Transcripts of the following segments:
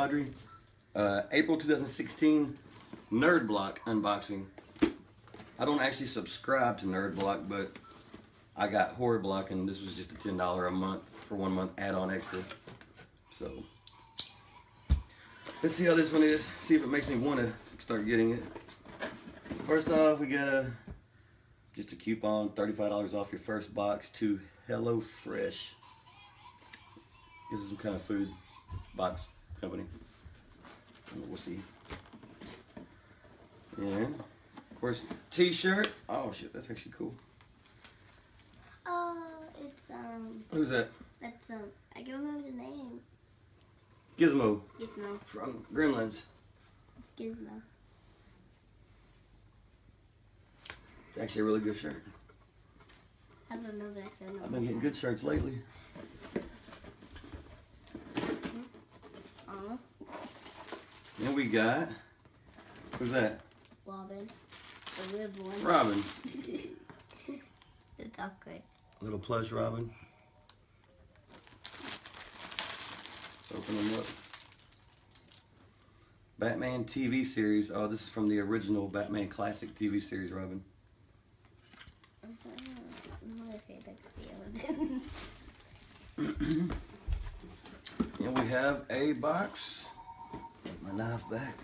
Audrey. April 2016 Nerd Block unboxing. I don't actually subscribe to Nerd Block, but I got Horror Block, and this was just a $10 a month for 1 month add-on extra. So let's see how this one is. See if it makes me want to start getting it. First off, we got just a coupon, $35 off your first box to HelloFresh. This is some kind of food box company. We'll see. And of course, T-shirt. Oh shit, that's actually cool. Oh, it's Who's that? That's I can't remember the name. Gizmo. Gizmo. From Gremlins. Gizmo. It's actually a really good shirt. I don't know, but I said no. I've been getting good shirts lately. And we got, who's that? Robin. The red one. Robin. It's awkward. Little plush Robin. Let's open them up. Batman TV series. Oh, this is from the original Batman Classic TV series, Robin. I'm afraid that could be Robin. And we have a box. Get my knife back.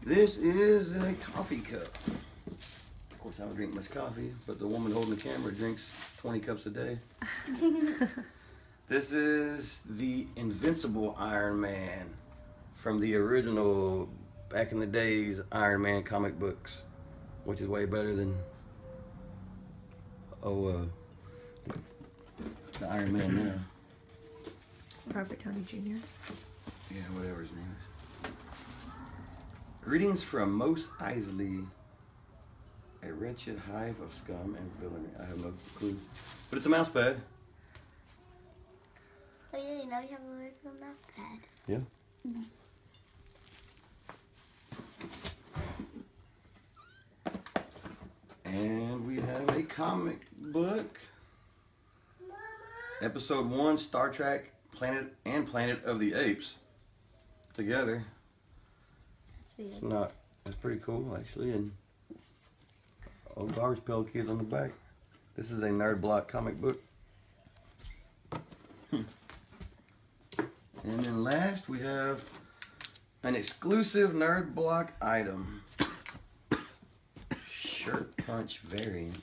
This is a coffee cup. Of course, I don't drink much coffee, but the woman holding the camera drinks 20 cups a day. This is the Invincible Iron Man from the original, back in the days, Iron Man comic books, which is way better than, the Iron Man now. Robert Downey Jr. Yeah, whatever his name is. Greetings from Mos Eisley, a wretched hive of scum and villainy. I have no clue. But it's a mouse pad. Oh yeah, now you have a regular mouse pad. Yeah. And we have a comic book. Episode 1, Star Trek, Planet of the Apes. Together. It's not, that's pretty cool actually, and old Garbage Pail Kids on the back. This is a Nerd Block comic book. And then last we have an exclusive Nerd Block item. Shirt punch variant.